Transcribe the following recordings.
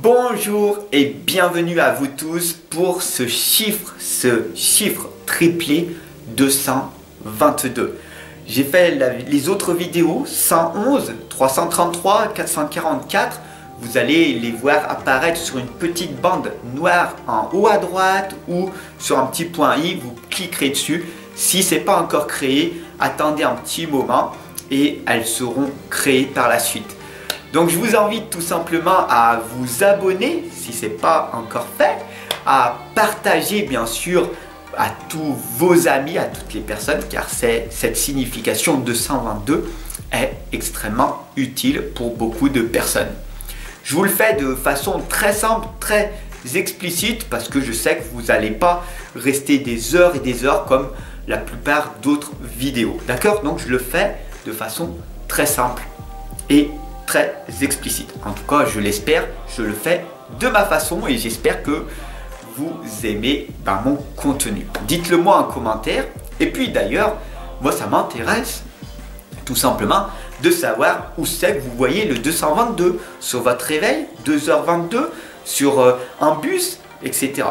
Bonjour et bienvenue à vous tous pour ce chiffre triplé 222. J'ai fait les autres vidéos 111, 333, 444. Vous allez les voir apparaître sur une petite bande noire en haut à droite ou sur un petit point I. Vous cliquerez dessus. Si ce n'est pas encore créé, attendez un petit moment et elles seront créées par la suite. Donc je vous invite tout simplement à vous abonner si ce n'est pas encore fait, à partager bien sûr à tous vos amis, à toutes les personnes, car cette signification 222 est extrêmement utile pour beaucoup de personnes. Je vous le fais de façon très simple, très explicite, parce que je sais que vous n'allez pas rester des heures et des heures comme la plupart d'autres vidéos. D'accord? Donc je le fais de façon très simple et très explicite. En tout cas, je l'espère, je le fais de ma façon et j'espère que vous aimez mon contenu. Dites-le moi en commentaire. Et puis d'ailleurs, moi ça m'intéresse tout simplement de savoir où c'est que vous voyez le 222 sur votre réveil, 2h22, sur un bus, etc.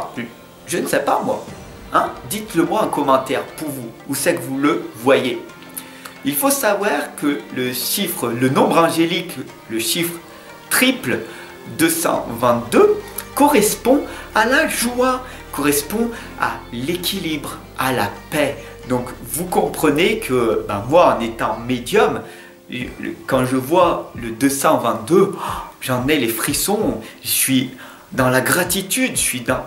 Je ne sais pas moi. Hein? Dites-le moi en commentaire pour vous, où c'est que vous le voyez. Il faut savoir que le nombre angélique, le chiffre triple 222 correspond à la joie, correspond à l'équilibre, à la paix. Donc vous comprenez que moi en étant médium, quand je vois le 222, j'en ai les frissons, je suis dans la gratitude, je suis dans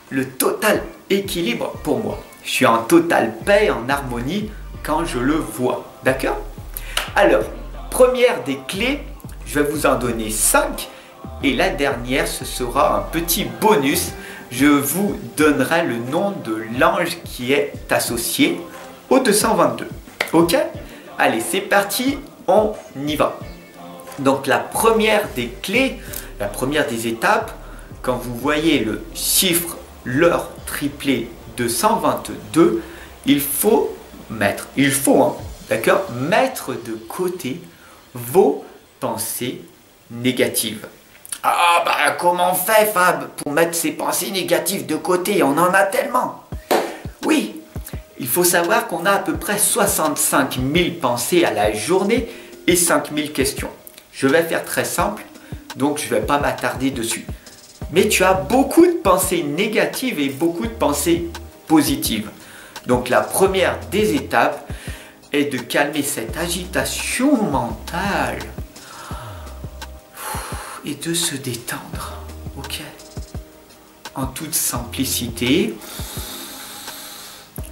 le total équilibre pour moi. Je suis en totale paix, en harmonie quand je le vois. D'accord? Alors, première des clés, je vais vous en donner 5. Et la dernière, ce sera un petit bonus. Je vous donnerai le nom de l'ange qui est associé au 222. Ok? Allez, c'est parti, on y va. Donc la première des clés, la première des étapes, quand vous voyez le chiffre, l'heure triplé 222, il faut mettre de côté vos pensées négatives. Ah comment on fait Fab pour mettre ces pensées négatives de côté? On en a tellement. Oui, il faut savoir qu'on a à peu près 65 000 pensées à la journée et 5 000 questions. Je vais faire très simple, donc je ne vais pas m'attarder dessus. Mais tu as beaucoup de pensées négatives et beaucoup de pensées positives. Donc la première des étapes est de calmer cette agitation mentale et de se détendre, ok? En toute simplicité,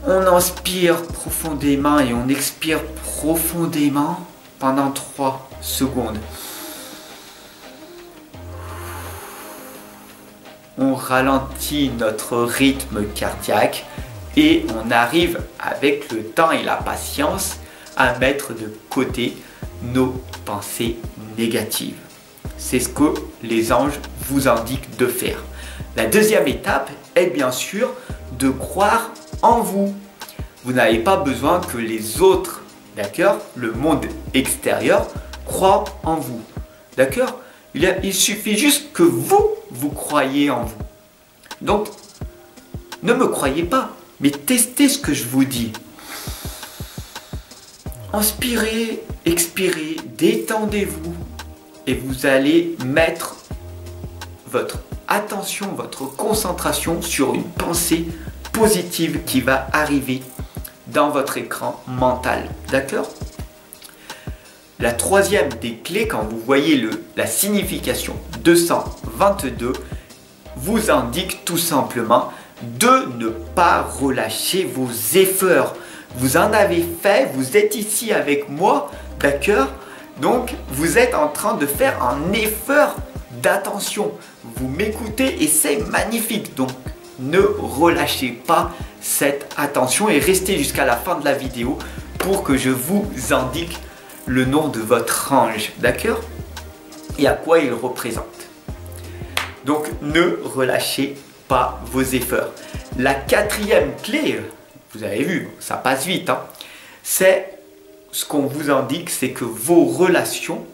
on inspire profondément et on expire profondément pendant 3 secondes. On ralentit notre rythme cardiaque et on arrive avec le temps et la patience à mettre de côté nos pensées négatives. C'est ce que les anges vous indiquent de faire. La deuxième étape est bien sûr de croire en vous. Vous n'avez pas besoin que les autres, d'accord, le monde extérieur, croient en vous. D'accord? Il suffit juste que vous croyez en vous. Donc, ne me croyez pas, mais testez ce que je vous dis. Inspirez, expirez, détendez-vous et vous allez mettre votre attention, votre concentration sur une pensée positive qui va arriver dans votre écran mental. D'accord? La troisième des clés, quand vous voyez la signification 222, vous indique tout simplement de ne pas relâcher vos efforts. Vous en avez fait, vous êtes ici avec moi, d'accord? Donc, vous êtes en train de faire un effort d'attention. Vous m'écoutez et c'est magnifique. Donc, ne relâchez pas cette attention et restez jusqu'à la fin de la vidéo pour que je vous indique le nom de votre ange, d'accord? Et à quoi il représente. Donc, ne relâchez pas vos efforts. La quatrième clé, vous avez vu, ça passe vite, hein, c'est ce qu'on vous indique, c'est que vos relations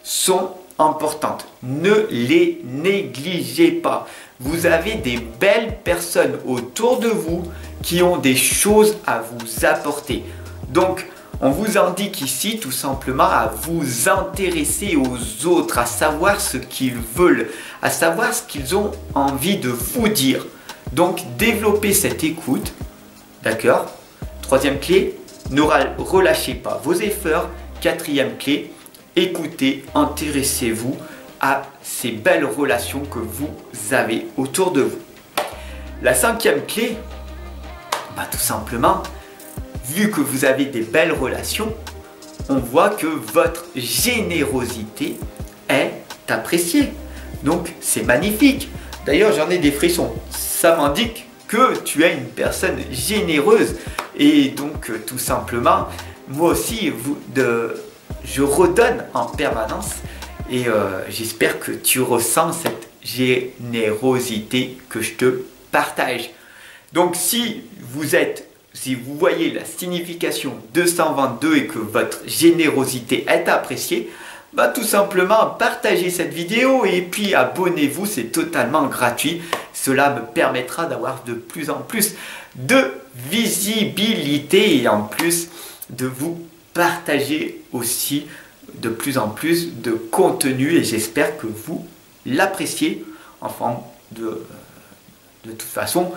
sont importantes. Ne les négligez pas. Vous avez des belles personnes autour de vous qui ont des choses à vous apporter. Donc, on vous indique ici tout simplement à vous intéresser aux autres, à savoir ce qu'ils veulent, à savoir ce qu'ils ont envie de vous dire. Donc, développez cette écoute, d'accord? Troisième clé, ne relâchez pas vos efforts. Quatrième clé, écoutez, intéressez-vous à ces belles relations que vous avez autour de vous. La cinquième clé, tout simplement, vu que vous avez des belles relations, on voit que votre générosité est appréciée. Donc c'est magnifique. D'ailleurs, j'en ai des frissons. Ça m'indique que tu es une personne généreuse. Et donc tout simplement, moi aussi, je redonne en permanence. Et j'espère que tu ressens cette générosité que je te partage. Donc si vous voyez la signification 222 et que votre générosité est appréciée, tout simplement partagez cette vidéo et puis abonnez-vous, c'est totalement gratuit. Cela me permettra d'avoir de plus en plus de visibilité et en plus de vous partager aussi de plus en plus de contenu et j'espère que vous l'appréciez. Enfin, de toute façon,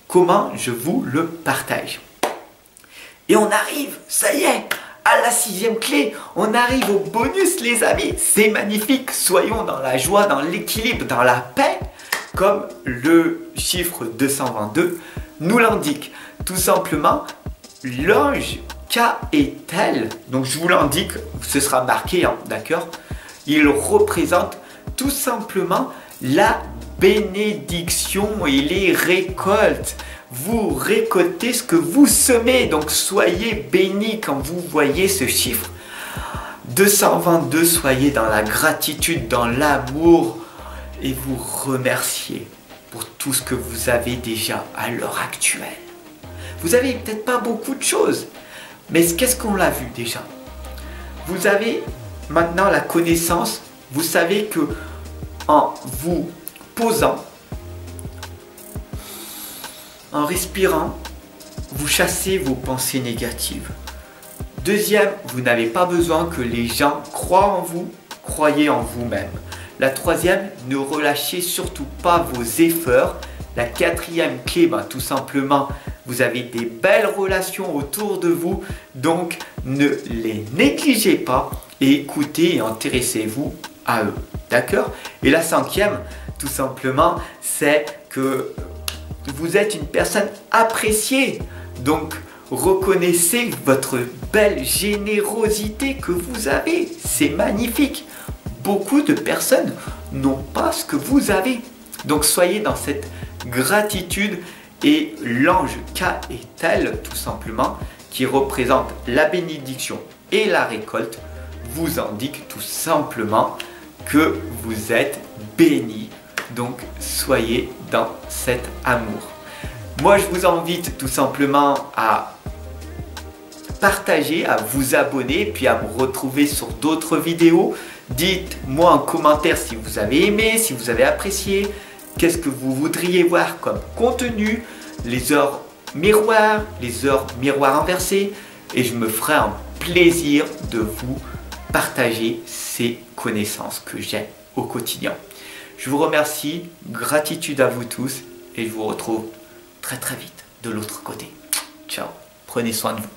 comment je vous le partage. Et on arrive, ça y est, à la sixième clé. On arrive au bonus, les amis. C'est magnifique. Soyons dans la joie, dans l'équilibre, dans la paix, comme le chiffre 222 nous l'indique. Tout simplement, l'ange K-E-T-L, donc je vous l'indique, ce sera marqué, d'accord? Il représente tout simplement la bénédiction et les récoltes. Vous récoltez ce que vous semez, donc soyez bénis quand vous voyez ce chiffre 222, soyez dans la gratitude, dans l'amour et vous remerciez pour tout ce que vous avez déjà à l'heure actuelle. Vous avez peut-être pas beaucoup de choses, mais qu'est-ce qu'on l'a vu déjà? Vous avez maintenant la connaissance, vous savez que en vous posant, en respirant, vous chassez vos pensées négatives. Deuxième, vous n'avez pas besoin que les gens croient en vous, croyez en vous-même. La troisième, ne relâchez surtout pas vos efforts. La quatrième clé, tout simplement, vous avez des belles relations autour de vous, donc ne les négligez pas et écoutez et intéressez-vous à eux. D'accord? Et la cinquième, tout simplement, c'est que vous êtes une personne appréciée. Donc, reconnaissez votre belle générosité que vous avez. C'est magnifique. Beaucoup de personnes n'ont pas ce que vous avez. Donc, soyez dans cette gratitude et l'ange K est tel, tout simplement, qui représente la bénédiction et la récolte, vous indique tout simplement que vous êtes bénis. Donc, soyez dans cet amour. Moi, je vous invite tout simplement à partager, à vous abonner, puis à me retrouver sur d'autres vidéos. Dites-moi en commentaire si vous avez aimé, si vous avez apprécié, qu'est-ce que vous voudriez voir comme contenu, les heures miroirs inversées, et je me ferai un plaisir de vous partager ces connaissances que j'ai au quotidien. Je vous remercie, gratitude à vous tous et je vous retrouve très très vite de l'autre côté. Ciao, prenez soin de vous.